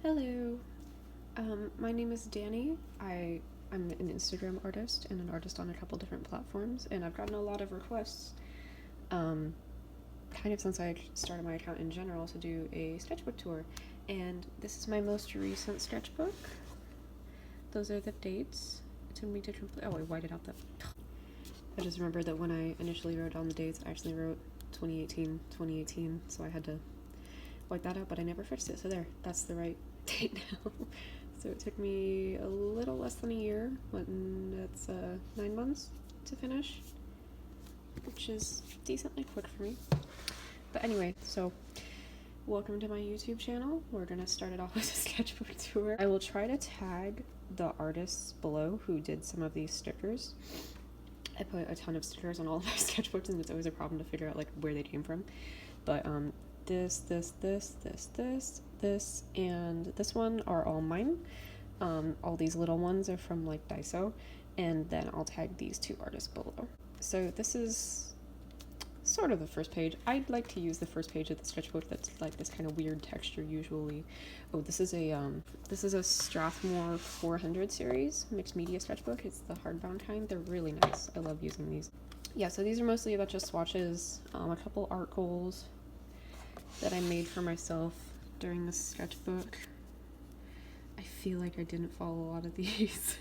Hello, my name is Danny. I'm an Instagram artist and an artist on a couple different platforms, and I've gotten a lot of requests, kind of since I started my account in general, to do a sketchbook tour. And this is my most recent sketchbook. Those are the dates. It took me to complete. Oh, I whited out that. I just remembered that when I initially wrote down the dates, I actually wrote 2018, so I had to wipe that out, but I never fixed it, so there, that's the right date now. So it took me a little less than a year, that's 9 months to finish, which is decently quick for me. But anyway, so welcome to my YouTube channel. We're gonna start it off with a sketchbook tour. I will try to tag the artists below who did some of these stickers. I put a ton of stickers on all of my sketchbooks, and it's always a problem to figure out like where they came from. But this, and this one are all mine. All these little ones are from like Daiso, and then I'll tag these two artists below. So this is sort of the first page. I'd like to use the first page of the sketchbook that's like this kind of weird texture usually. Oh, this is a Strathmore 400 series mixed media sketchbook. It's the hardbound kind. They're really nice. I love using these. Yeah, so these are mostly a bunch of swatches, a couple art goals that I made for myself during this sketchbook. I feel like I didn't follow a lot of these,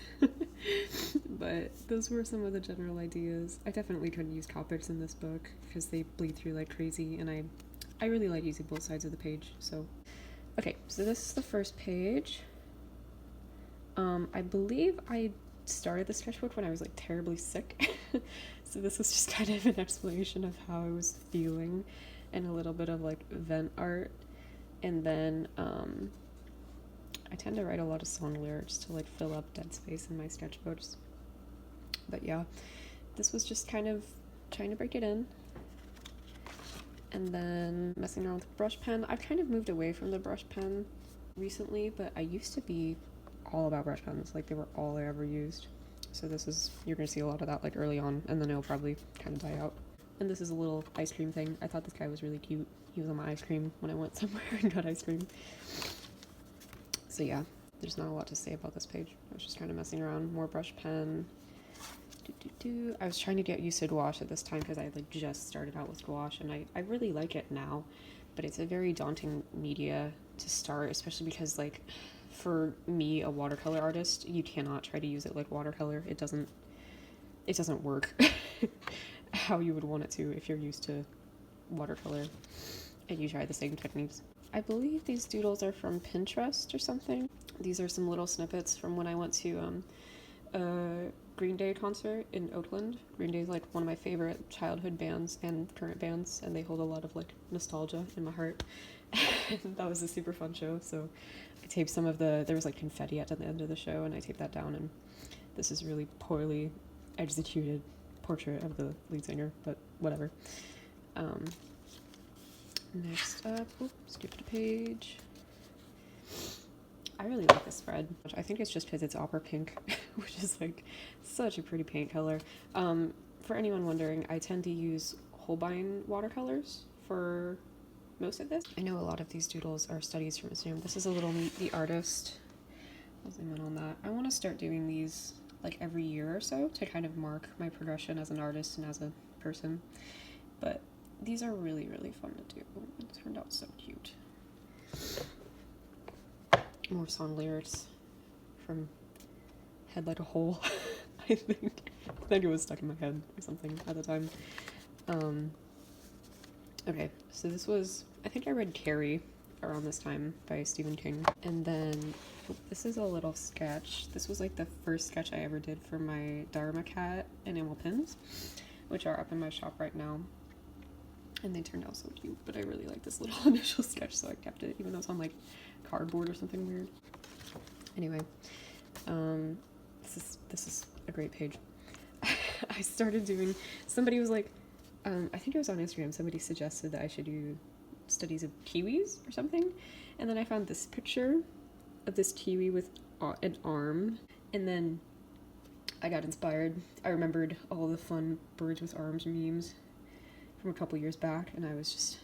but those were some of the general ideas. I definitely couldn't use Copics in this book because they bleed through like crazy, and I really like using both sides of the page. So, okay, so this is the first page. I believe I started the sketchbook when I was like terribly sick, so this was just kind of an explanation of how I was feeling and a little bit of like vent art. And then I tend to write a lot of song lyrics to like fill up dead space in my sketchbooks. But yeah, this was just kind of trying to break it in. And then messing around with the brush pen. I've kind of moved away from the brush pen recently, but I used to be all about brush pens. Like they were all I ever used. So you're gonna see a lot of that like early on, and then it'll probably kind of die out. And this is a little ice cream thing. I thought this guy was really cute. He was on my ice cream when I went somewhere and got ice cream. So yeah, there's not a lot to say about this page. I was just kind of messing around. More brush pen. I was trying to get used to gouache at this time because I like just started out with gouache, and I really like it now, but it's a very daunting media to start, especially because like for me, a watercolor artist, you cannot try to use it like watercolor. It doesn't work how you would want it to if you're used to watercolor and you try the same techniques. I believe these doodles are from Pinterest or something. These are some little snippets from when I went to a Green Day concert in Oakland. Green Day is like one of my favorite childhood bands and current bands, and they hold a lot of like nostalgia in my heart. And that was a super fun show, so I taped some of there was like confetti at the end of the show, and I taped that down, and this is really poorly executed portrait of the lead singer, but whatever. Next up, skipped a page. I really like this spread. I think it's just because it's opera pink, which is like such a pretty paint color. For anyone wondering, I tend to use Holbein watercolors for most of this. I know a lot of these doodles are studies from Instagram. This is a little Meet the Artist. I'll zoom in on that. I want to start doing these like every year or so to kind of mark my progression as an artist and as a person. But these are really, really fun to do. It turned out so cute. More song lyrics from Head Like a Hole. I think it was stuck in my head or something at the time. Okay, so this was, I think I read Carrie around this time by Stephen King. And then this is a little sketch. This was like the first sketch I ever did for my Dharma cat enamel pins, which are up in my shop right now. And they turned out so cute, but I really like this little initial sketch, so I kept it, even though it's on like cardboard or something weird. Anyway, this is a great page. I started doing, somebody was like, I think it was on Instagram, somebody suggested that I should do studies of kiwis or something, and then I found this picture of this kiwi with an arm, and then I got inspired. I remembered all the fun birds with arms memes from a couple years back, and I was just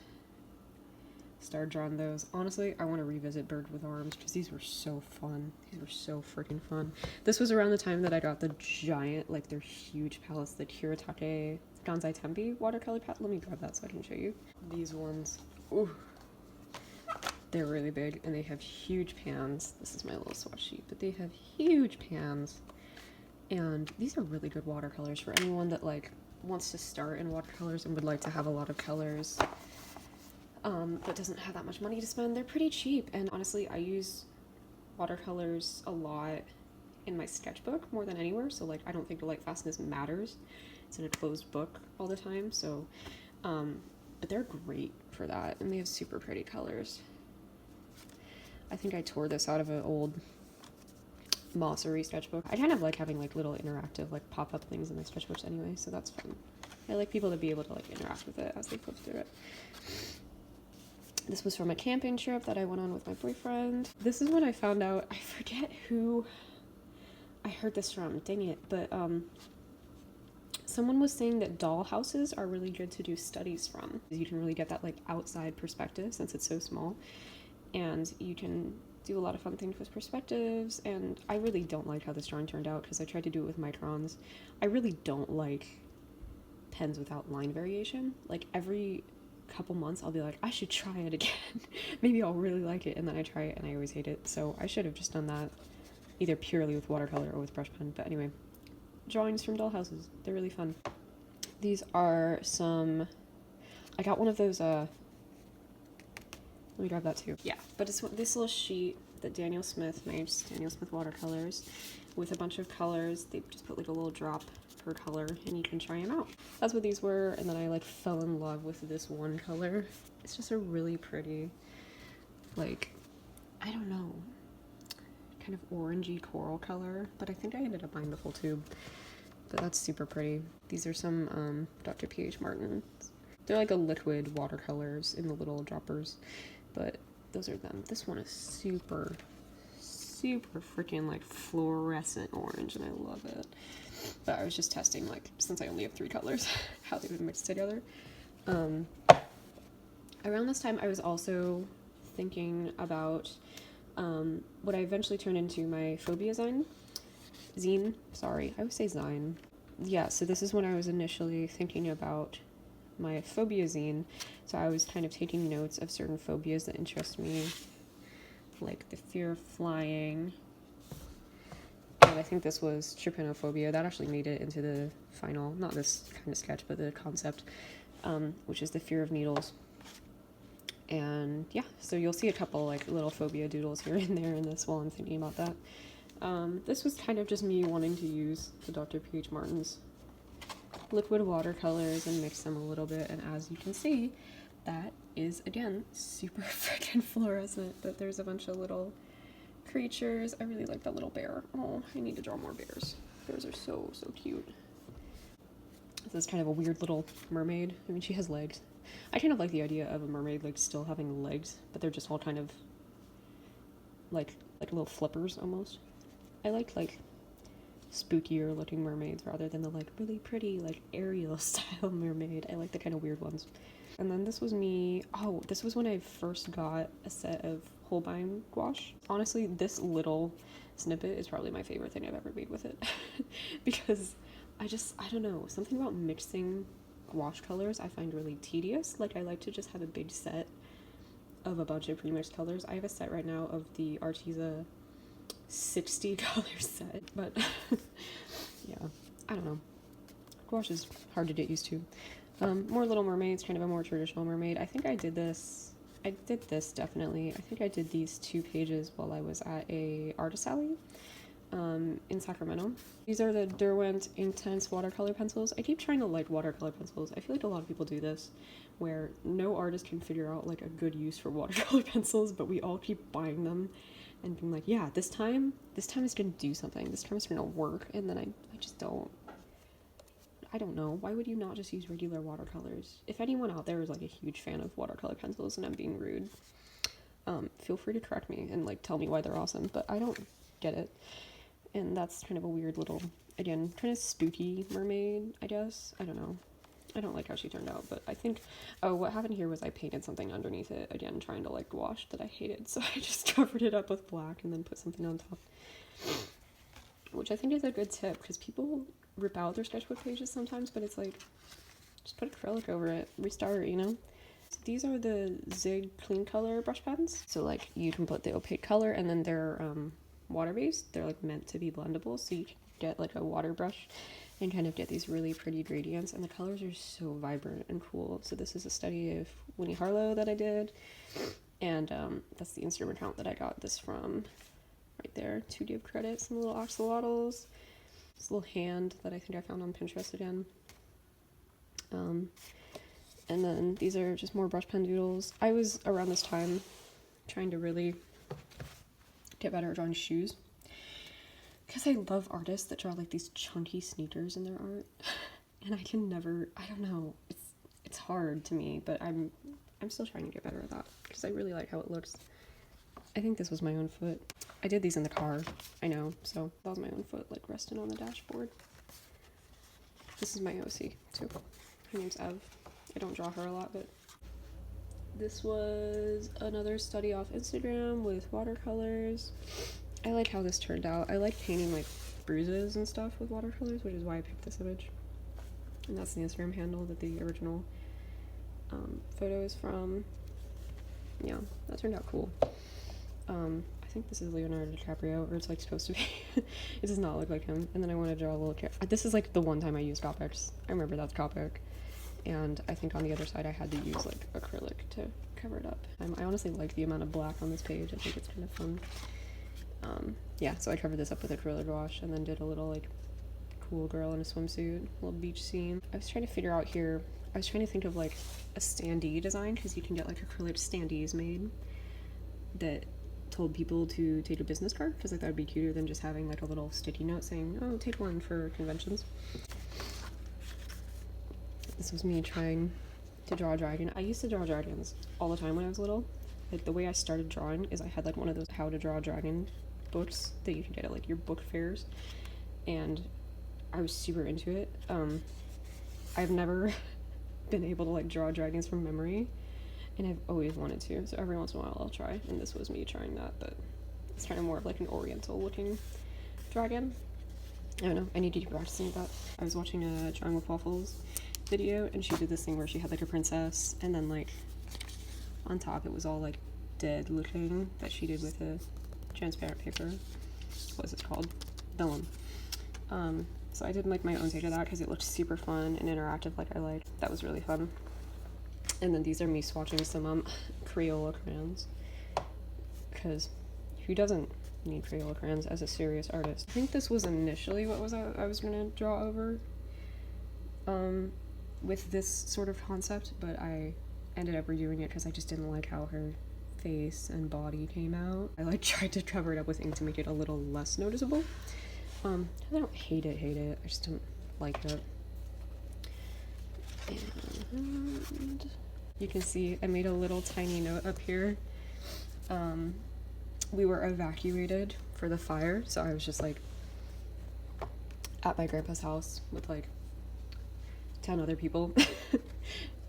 started drawing those. Honestly, I want to revisit Bird with Arms because these were so fun. These were so freaking fun. This was around the time that I got the giant, like they're huge palettes, the Kiritake Ganzai Tembi watercolor palette. Let me grab that so I can show you. These ones, ooh, they're really big and they have huge pans. This is my little swatch sheet, but they have huge pans. And these are really good watercolors for anyone that like wants to start in watercolors and would like to have a lot of colors, but doesn't have that much money to spend. They're pretty cheap, and honestly, I use watercolors a lot in my sketchbook more than anywhere, so like I don't think the light fastness matters. It's in a closed book all the time, so but they're great for that, and they have super pretty colors. I think I tore this out of an old Mossery sketchbook. I kind of like having like little interactive like pop-up things in my sketchbooks anyway, so that's fun. I like people to be able to like interact with it as they flip through it. This was from a camping trip that I went on with my boyfriend. This is when I found out, I forget who I heard this from, dang it, but someone was saying that doll houses are really good to do studies from. You can really get that like outside perspective since it's so small, and you can do a lot of fun things with perspectives. And I really don't like how this drawing turned out because I tried to do it with microns. I really don't like pens without line variation. Like every couple months I'll be like, I should try it again. Maybe I'll really like it, and then I try it and I always hate it. So I should have just done that either purely with watercolor or with brush pen. But anyway, drawings from doll houses, they're really fun. These are some, I got one of those let me grab that too. Yeah, but it's this little sheet that Daniel Smith made, Daniel Smith watercolors, with a bunch of colors. They just put like a little drop per color and you can try them out. That's what these were, and then I like fell in love with this one color. It's just a really pretty, like, I don't know, kind of orangey coral color, but I think I ended up buying the full tube. But that's super pretty. These are some Dr. P.H. Martin. They're like a liquid watercolors in the little droppers, but those are them. This one is super freaking like fluorescent orange, and I love it. But I was just testing, like, since I only have 3 colors, how they would mix together. Around this time, I was also thinking about what I eventually turned into my phobia zine. Sorry, I would say zine. Yeah, so this is when I was initially thinking about my phobia zine. So I was kind of taking notes of certain phobias that interest me, like the fear of flying. And I think this was trypanophobia. That actually made it into the final, not this kind of sketch, but the concept, which is the fear of needles. And yeah, so you'll see a couple like little phobia doodles here and there in this while I'm thinking about that. This was kind of just me wanting to use the Dr. P.H. Martin's liquid watercolors and mix them a little bit, and as you can see, that is again super freaking fluorescent, but there's a bunch of little creatures. I really like that little bear. Oh, I need to draw more bears. Bears are so cute. This is kind of a weird little mermaid. I mean, she has legs. I kind of like the idea of a mermaid like still having legs, but they're just all kind of like little flippers almost. I like spookier looking mermaids rather than the like really pretty like Ariel style mermaid. I like the kind of weird ones. And then this was me, oh, this was when I first got a set of Holbein gouache. Honestly, this little snippet is probably my favorite thing I've ever made with it. Because I don't know, something about mixing gouache colors I find really tedious. Like, I like to just have a big set of a bunch of pre-mixed colors. I have a set right now of the Arteza 60 color set, but yeah, I don't know. Gouache is hard to get used to. More Little Mermaids, kind of a more traditional mermaid. I think I did this definitely. I think I did these 2 pages while I was at a artist alley in Sacramento. These are the Derwent Intense watercolor pencils. I keep trying to like watercolor pencils. I feel like a lot of people do this, where no artist can figure out like a good use for watercolor pencils, but we all keep buying them and being like, yeah, this time it's gonna do something. This time it's gonna work, and then I just don't. I don't know. Why would you not just use regular watercolors? If anyone out there is like a huge fan of watercolor pencils and I'm being rude, feel free to correct me and like tell me why they're awesome, but I don't get it. And that's kind of a weird little, again, kind of spooky mermaid, I guess. I don't know. I don't like how she turned out, but I think, oh, what happened here was I painted something underneath it, again, trying to like wash that I hated, so I just covered it up with black and then put something on top. Which I think is a good tip, because people rip out their sketchbook pages sometimes, but it's like, just put acrylic over it, restart, you know? So these are the Zig Clean Color brush pens. So like, you can put the opaque color, and then they're water-based. They're like meant to be blendable, so you can get like a water brush and kind of get these really pretty gradients, and the colors are so vibrant and cool. So this is a study of Winnie Harlow that I did, and that's the Instagram account that I got this from right there to give credit. Some little axolotls, this little hand that I think I found on Pinterest again, and then these are just more brush pen doodles. I was around this time trying to really get better at drawing shoes, because I love artists that draw like these chunky sneakers in their art, and I can never, I don't know, it's hard to me, but I'm still trying to get better at that, because I really like how it looks. I think this was my own foot. I did these in the car, I know, so that was my own foot, like resting on the dashboard. This is my OC too. Her name's Ev. I don't draw her a lot, but this was another study off Instagram with watercolors. I like how this turned out. I like painting like bruises and stuff with watercolors, which is why I picked this image. And that's the Instagram handle that the original photo is from. Yeah, that turned out cool. I think this is Leonardo DiCaprio, or it's like supposed to be. It does not look like him. And then I want to draw a little cat. This is like the one time I used Copics. I remember that's Copic. And I think on the other side I had to use like acrylic to cover it up. I honestly like the amount of black on this page. I think it's kind of fun. Yeah, so I covered this up with acrylic wash and then did a little like cool girl in a swimsuit, little beach scene. I was trying to figure out here, I was trying to think of like a standee design, because you can get like acrylic standees made that told people to take a business card, because like that would be cuter than just having like a little sticky note saying, oh, take one for conventions. This was me trying to draw a dragon. I used to draw dragons all the time when I was little. Like the way I started drawing is I had like one of those how to draw a dragon books that you can get at like your book fairs, and I was super into it. I've never been able to like draw dragons from memory, and I've always wanted to, so every once in a while I'll try, and this was me trying that, but it's kind of more of like an oriental looking dragon. I don't know, I need to keep practicing that. I was watching a Drawing with Waffles video, and she did this thing where she had like a princess, and then like on top it was all like dead looking, that she did with a transparent paper. What is it called? Vellum. So I did like my own take of that because it looked super fun and interactive like I like. That was really fun. And then these are me swatching some Crayola crayons, because who doesn't need Crayola crayons as a serious artist? I think this was initially what I was gonna draw over with this sort of concept, but I ended up redoing it because I just didn't like how her face and body came out. I like tried to cover it up with ink to make it a little less noticeable. I don't hate it, I just don't like it. And you can see I made a little tiny note up here. We were evacuated for the fire, so I was just like at my grandpa's house with like 10 other people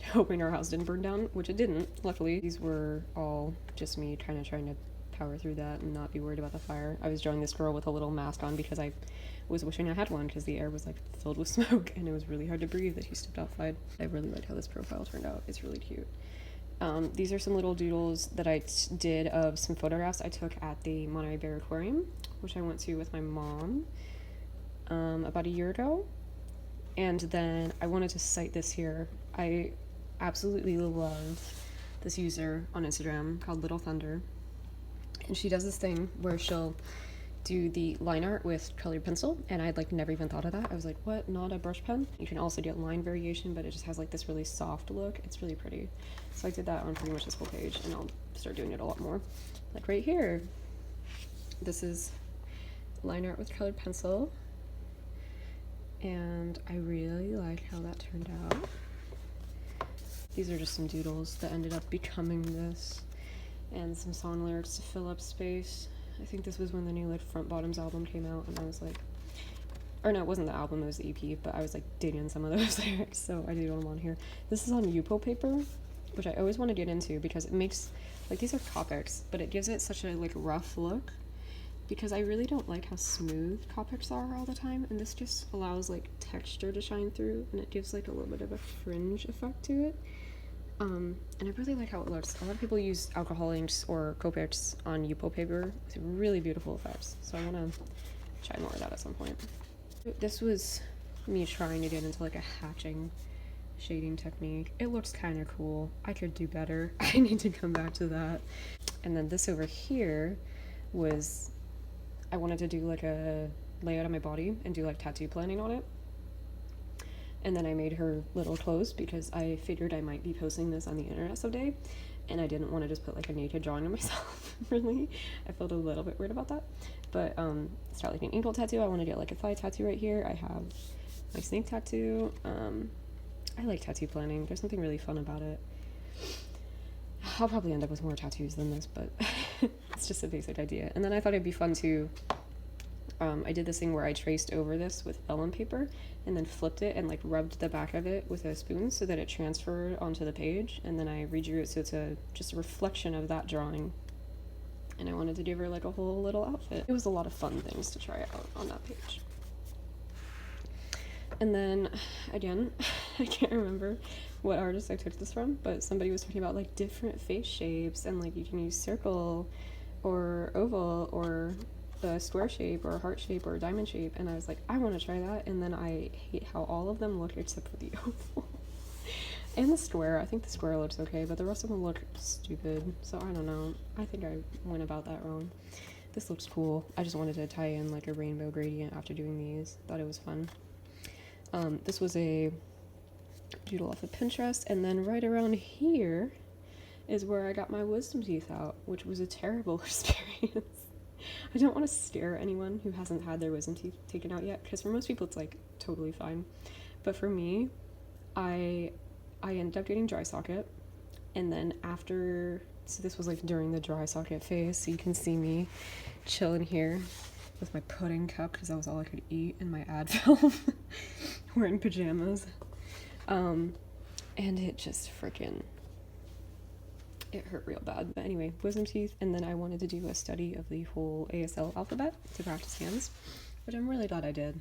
hoping our house didn't burn down, which it didn't, luckily. These were all just me kind of trying to power through that and not be worried about the fire. I was drawing this girl with a little mask on because I was wishing I had one, because the air was like filled with smoke and it was really hard to breathe that she stepped outside. I really like how this profile turned out. It's really cute. These are some little doodles that I did of some photographs I took at the Monterey Bay Aquarium, which I went to with my mom about a year ago. And then I wanted to cite this here. I absolutely love this user on Instagram called Little Thunder, and she does this thing where she'll do the line art with colored pencil, and I'd like never even thought of that. I was like, what, not a brush pen? You can also do a line variation, but it just has like this really soft look. It's really pretty. So I did that on pretty much this whole page, and I'll start doing it a lot more. Like right here, this is line art with colored pencil, and I really like how that turned out. These are just some doodles that ended up becoming this, and some song lyrics to fill up space. I think this was when the new like Front Bottoms album came out, and I was like or no, it wasn't the album, it was the EP, but I was like digging some of those lyrics, so I did them on here. This is on Yupo paper, which I always want to get into because it makes, like, these are Copics, but it gives it such a like rough look, because I really don't like how smooth Copics are all the time, and this just allows like texture to shine through, and it gives like a little bit of a fringe effect to it. And I really like how it looks. A lot of people use alcohol inks or Copics on Yupo paper with really beautiful effects, so I want to try more of that at some point. This was me trying to get into like a hatching shading technique. It looks kind of cool. I could do better. I need to come back to that. And then this over here was, I wanted to do like a layout of my body and do like tattoo planning on it. And then I made her little clothes because I figured I might be posting this on the internet someday, and I didn't want to just put like a naked drawing of myself, really. I felt a little bit weird about that. But it's not like an ankle tattoo. I want to get like a thigh tattoo right here. I have my snake tattoo. I like tattoo planning. There's something really fun about it. I'll probably end up with more tattoos than this, but it's just a basic idea. And then I thought it'd be fun to, I did this thing where I traced over this with vellum paper and then flipped it and like rubbed the back of it with a spoon so that it transferred onto the page, and then I redrew it so it's just a reflection of that drawing. And I wanted to give her like a whole little outfit. It was a lot of fun things to try out on that page. And then, again, I can't remember what artist I took this from, but somebody was talking about like different face shapes, and like you can use circle or oval or the square shape or heart shape or diamond shape, and I was like, I want to try that, and then I hate how all of them look except for the oval. And the square. I think the square looks okay, but the rest of them look stupid, so I don't know. I think I went about that wrong. This looks cool. I just wanted to tie in like a rainbow gradient after doing these. Thought it was fun. This was a doodle off of Pinterest, and then right around here is where I got my wisdom teeth out, which was a terrible experience. I don't want to scare anyone who hasn't had their wisdom teeth taken out yet, because for most people it's like totally fine. But for me, I ended up getting dry socket, and then after, so this was like during the dry socket phase, so you can see me chilling here with my pudding cup because that was all I could eat in my ad film, wearing pajamas, and it just freaking, it hurt real bad. But anyway, wisdom teeth, and then I wanted to do a study of the whole ASL alphabet to practice hands, which I'm really glad I did.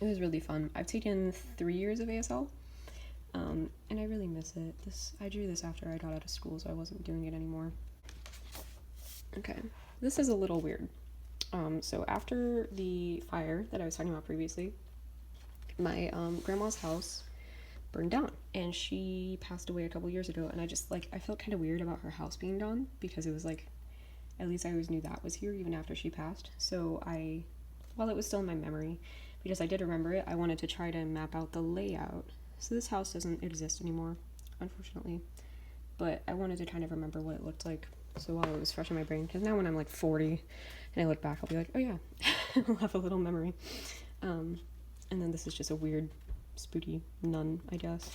It was really fun. I've taken 3 years of ASL, and I really miss it. I drew this after I got out of school, so I wasn't doing it anymore. Okay, this is a little weird. So after the fire that I was talking about previously, my grandma's house burned down, and she passed away a couple years ago, and I felt kind of weird about her house being gone, because it was like, at least I always knew that was here even after she passed. So while it was still in my memory, because I did remember it, I wanted to try to map out the layout. So this house doesn't exist anymore, unfortunately, but I wanted to kind of remember what it looked like, so while it was fresh in my brain, because now when I'm like 40 and I look back, I'll be like, oh yeah, I'll have a little memory. And then this is just a weird spooky nun, I guess.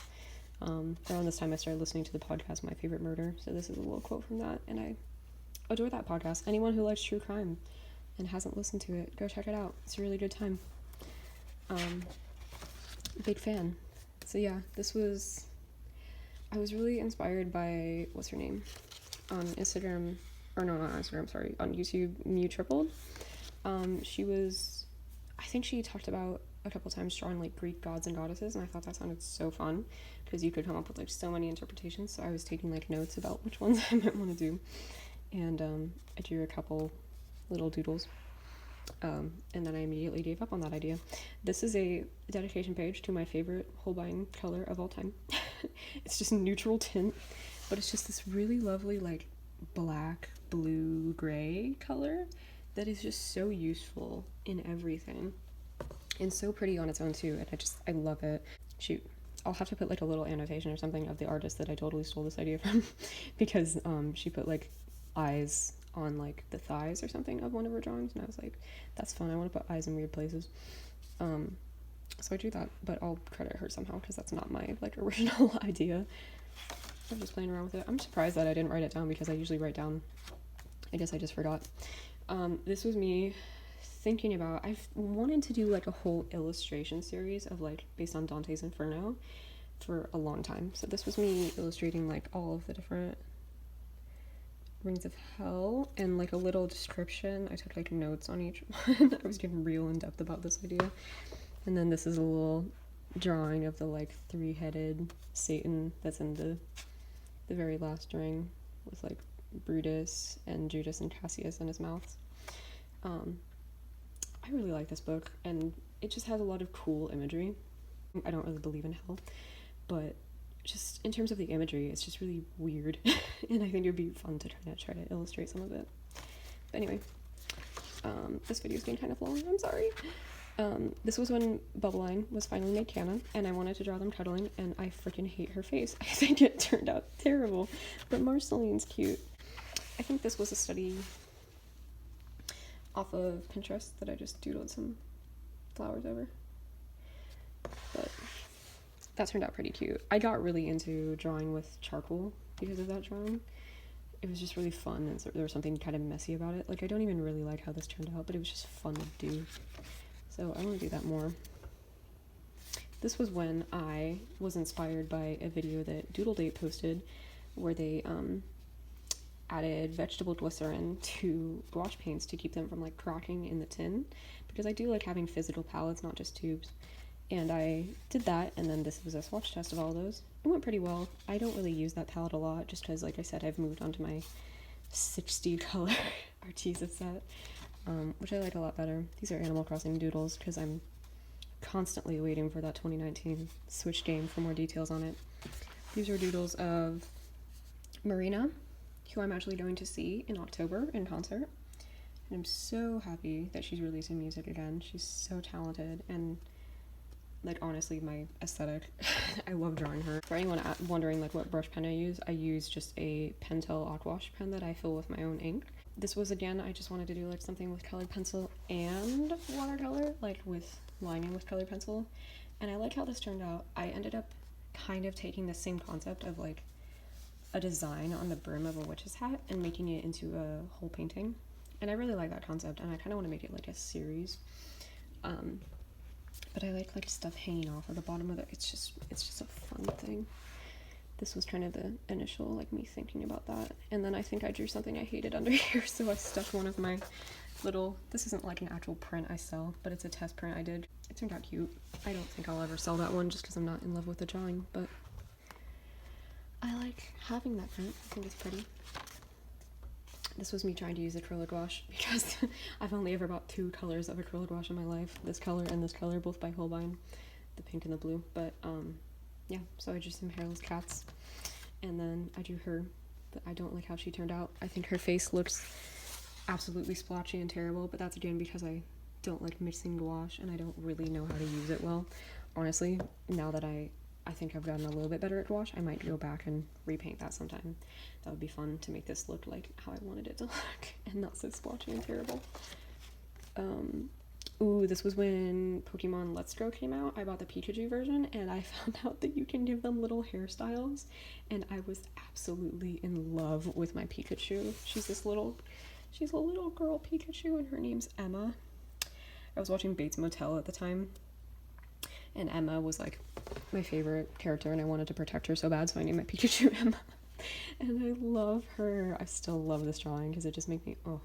Around this time I started listening to the podcast My Favorite Murder, so this is a little quote from that, and I adore that podcast. Anyone who likes true crime and hasn't listened to it, go check it out. It's a really good time. Big fan. So yeah, I was really inspired by, what's her name, on Instagram, or no, not Instagram, sorry, on YouTube, Mew Tripled. I think she talked about a couple times drawing like Greek gods and goddesses, and I thought that sounded so fun, because you could come up with like so many interpretations, so I was taking like notes about which ones I might want to do, and I drew a couple little doodles, and then I immediately gave up on that idea. This is a dedication page to my favorite Holbein color of all time. It's just neutral tint, but it's just this really lovely like black, blue, gray color that is just so useful in everything, and so pretty on its own too, and I love it. Shoot, I'll have to put like a little annotation or something of the artist that I totally stole this idea from, because she put like eyes on like the thighs or something of one of her drawings, and I was like, that's fun, I want to put eyes in weird places. So I drew that, but I'll credit her somehow, because that's not my like original idea. I'm just playing around with it. I'm surprised that I didn't write it down, because I usually write down, I guess I just forgot. This was me thinking about, I've wanted to do like a whole illustration series of like based on Dante's Inferno for a long time. So this was me illustrating like all of the different Rings of Hell and like a little description. I took like notes on each one. I was getting real in depth about this idea. And then this is a little drawing of the like three-headed Satan that's in the very last ring with like Brutus and Judas and Cassius in his mouths. I really like this book, and it just has a lot of cool imagery. I don't really believe in hell, but just in terms of the imagery, it's just really weird, and I think it would be fun to try to illustrate some of it. But anyway, this video is getting kind of long. I'm sorry. This was when Bubbleline was finally made canon, and I wanted to draw them cuddling, and I freaking hate her face. I think it turned out terrible, but Marceline's cute. I think this was a study off of Pinterest that I just doodled some flowers over. But that turned out pretty cute. I got really into drawing with charcoal because of that drawing. It was just really fun, and so there was something kind of messy about it. Like, I don't even really like how this turned out, but it was just fun to do. So I want to do that more. This was when I was inspired by a video that Doodle Date posted where they added vegetable glycerin to gouache paints to keep them from like cracking in the tin, because I do like having physical palettes, not just tubes. And I did that, and then this was a swatch test of all those. It went pretty well. I don't really use that palette a lot just because, like I said, I've moved on to my 60 color Arteza set, which I like a lot better. These are Animal Crossing doodles because I'm constantly waiting for that 2019 Switch game for more details on it. These are doodles of Marina, who I'm actually going to see in October in concert. And I'm so happy that she's releasing music again. She's so talented, and like honestly my aesthetic, I love drawing her. For anyone wondering like what brush pen I use just a Pentel Aquash pen that I fill with my own ink. This was, again, I just wanted to do like something with colored pencil and watercolor, like with lining with colored pencil, and I like how this turned out. I ended up kind of taking the same concept of like a design on the brim of a witch's hat and making it into a whole painting, and I really like that concept, and I kind of want to make it like a series. But I like stuff hanging off of the bottom of it. It's just a fun thing. This was kind of the initial like me thinking about that, and then I think I drew something I hated under here, so I stuck one of my little, this isn't like an actual print I sell, but it's a test print I did. It turned out cute. I don't think I'll ever sell that one just because I'm not in love with the drawing, but I like having that print. I think it's pretty. This was me trying to use acrylic gouache because I've only ever bought 2 colors of acrylic gouache in my life. This color and this color, both by Holbein, the pink and the blue. But yeah, so I drew some hairless cats, and then I drew her, but I don't like how she turned out. I think her face looks absolutely splotchy and terrible, but that's again because I don't like mixing gouache and I don't really know how to use it well. Honestly, now that I think I've gotten a little bit better at gouache, I might go back and repaint that sometime. That would be fun to make this look like how I wanted it to look and not so splotchy and terrible. Ooh, this was when Pokemon Let's Go came out. I bought the Pikachu version, and I found out that you can give them little hairstyles, and I was absolutely in love with my Pikachu. She's a little girl Pikachu, and her name's Emma. I was watching Bates Motel at the time, and Emma was like my favorite character, and I wanted to protect her so bad, so I named my Pikachu Emma. And I love her. I still love this drawing because it just makes me, oh,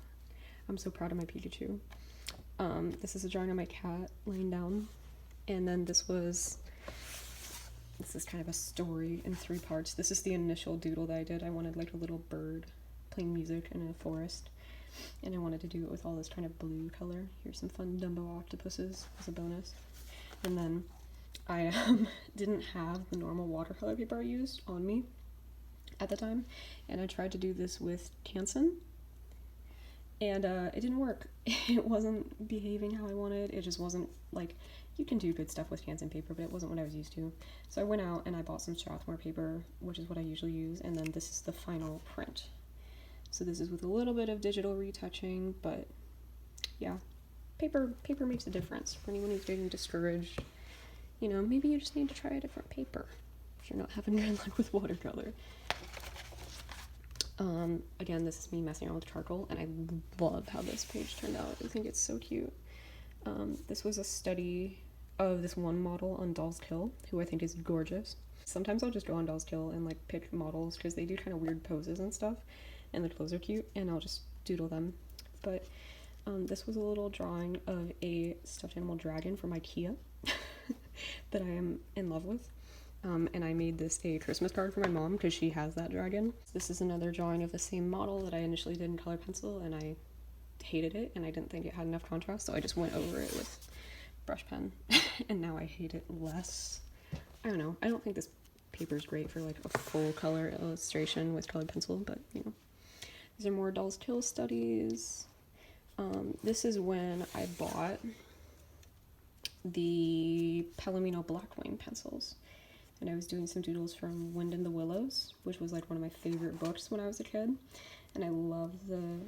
I'm so proud of my Pikachu. This is a drawing of my cat laying down, and then this is kind of a story in 3 parts. This is the initial doodle that I did. I wanted like a little bird playing music in a forest, and I wanted to do it with all this kind of blue color. Here's some fun Dumbo octopuses as a bonus. And then I didn't have the normal watercolor paper I used on me at the time, and I tried to do this with Canson, and it didn't work. It wasn't behaving how I wanted. It just wasn't like, you can do good stuff with Canson paper, but it wasn't what I was used to. So I went out and I bought some Strathmore paper, which is what I usually use, and then this is the final print. So this is with a little bit of digital retouching, but yeah, paper makes a difference. For anyone who's getting discouraged, you know, maybe you just need to try a different paper if you're not having good luck with watercolor. Again, this is me messing around with charcoal, and I love how this page turned out. I think it's so cute. This was a study of this one model on Doll's Kill, who I think is gorgeous. Sometimes I'll just go on Doll's Kill and like pick models because they do kind of weird poses and stuff, and their clothes are cute, and I'll just doodle them. But this was a little drawing of a stuffed animal dragon from IKEA that I am in love with. And I made this a Christmas card for my mom because she has that dragon. This is another drawing of the same model that I initially did in color pencil, and I hated it and I didn't think it had enough contrast, so I just went over it with brush pen and now I hate it less. I don't know, I don't think this paper is great for like a full color illustration with colored pencil, but you know. These are more Doll's Kill studies. This is when I bought the Palomino Blackwing pencils, and I was doing some doodles from Wind in the Willows, which was like one of my favorite books when I was a kid, and I love the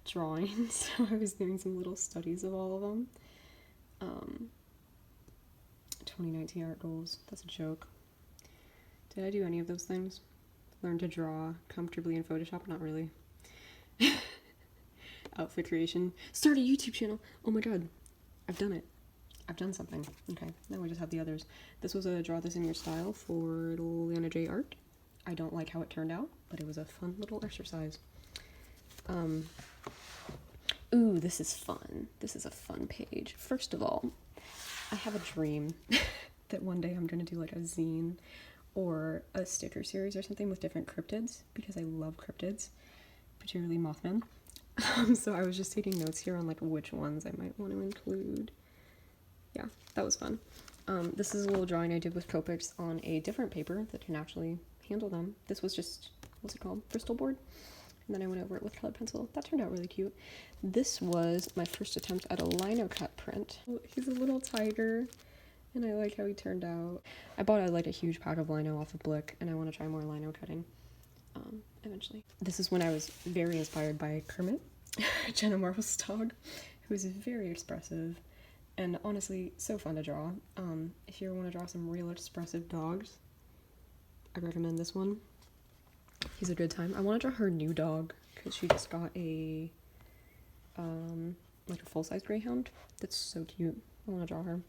drawings, so I was doing some little studies of all of them. 2019 art goals, that's a joke. Did I do any of those things? Learn to draw comfortably in Photoshop? Not really. Outfit creation. Start a YouTube channel. Oh my god. I've done it. I've done something. Okay, now we just have the others. This was a draw this in your style for Lana J art. I don't like how it turned out, but it was a fun little exercise. Ooh, this is fun. This is a fun page. First of all, I have a dream that one day I'm gonna do like a zine or a sticker series or something with different cryptids, because I love cryptids, particularly Mothman. So I was just taking notes here on like which ones I might want to include. Yeah, that was fun. This is a little drawing I did with Copics on a different paper that can actually handle them. This was just, what's it called? Bristol board. And then I went over it with colored pencil. That turned out really cute. This was my first attempt at a lino cut print. He's a little tiger, and I like how he turned out. I bought like a huge pack of lino off of Blick, and I want to try more lino cutting eventually. This is when I was very inspired by Kermit, Jenna Marbles' dog, who's very expressive and honestly so fun to draw. If you ever want to draw some real expressive dogs, I recommend this one. He's a good time. I want to draw her new dog because she just got a like a full-size greyhound that's so cute. I want to draw her.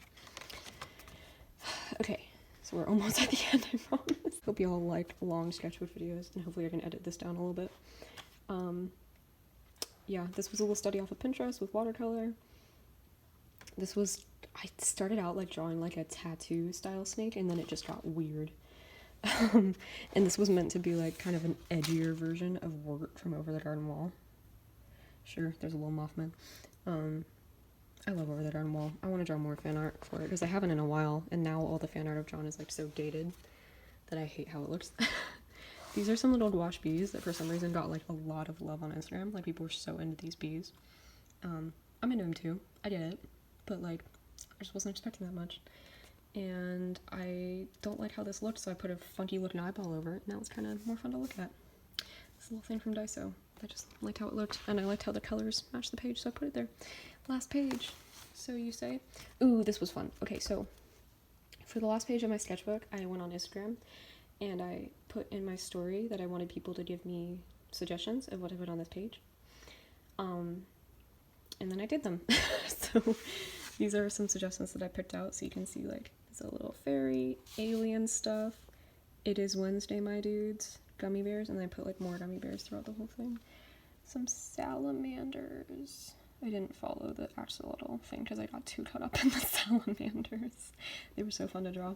Okay, so we're almost at the end, I promise. Hope you all like long sketchbook videos, and hopefully I can edit this down a little bit. Yeah, this was a little study off of Pinterest with watercolor. This was, I started out like drawing like a tattoo style snake, and then it just got weird. And this was meant to be like kind of an edgier version of Wirt from Over the Garden Wall. Sure, there's a little Mothman. I love Over the Garden Wall. I want to draw more fan art for it because I haven't in a while, and now all the fan art I've drawn is like so dated that I hate how it looks. These are some little gouache bees that for some reason got like a lot of love on Instagram. Like people were so into these bees. I'm into them too. I get it, but like I just wasn't expecting that much. And I don't like how this looked, so I put a funky looking eyeball over it. Now it's kind of more fun to look at. This little thing from Daiso. I just liked how it looked, and I liked how the colors matched the page, so I put it there. Last page, so you say. Ooh, this was fun. Okay, so for the last page of my sketchbook, I went on Instagram, and I put in my story that I wanted people to give me suggestions of what I put on this page. And then I did them. So these are some suggestions that I picked out, so you can see like it's a little fairy, alien stuff. It is Wednesday, my dudes. Gummy bears, and then I put like more gummy bears throughout the whole thing. Some salamanders. I didn't follow the axolotl thing because I got too caught up in the salamanders. They were so fun to draw.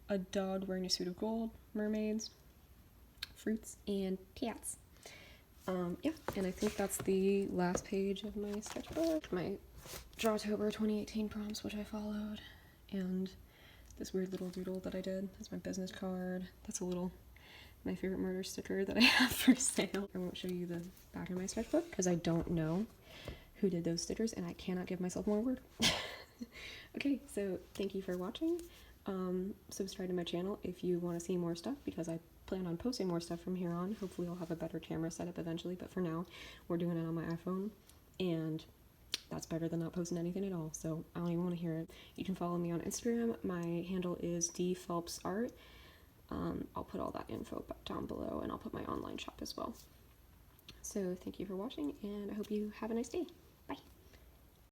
A dog wearing a suit of gold, mermaids, fruits, and cats. Yeah, and I think that's the last page of my sketchbook. My Drawtober 2018 prompts, which I followed, and this weird little doodle that I did. That's my business card. That's a little, my favorite murder sticker that I have for sale. I won't show you the back of my sketchbook because I don't know who did those stickers, and I cannot give myself more work. Okay, so thank you for watching. Subscribe to my channel if you want to see more stuff, because I plan on posting more stuff from here on. Hopefully I'll have a better camera setup eventually, but for now we're doing it on my iPhone, and that's better than not posting anything at all, so I don't even want to hear it. You can follow me on Instagram. My handle is dphelpsart. I'll put all that info down below, and I'll put my online shop as well. So thank you for watching, and I hope you have a nice day.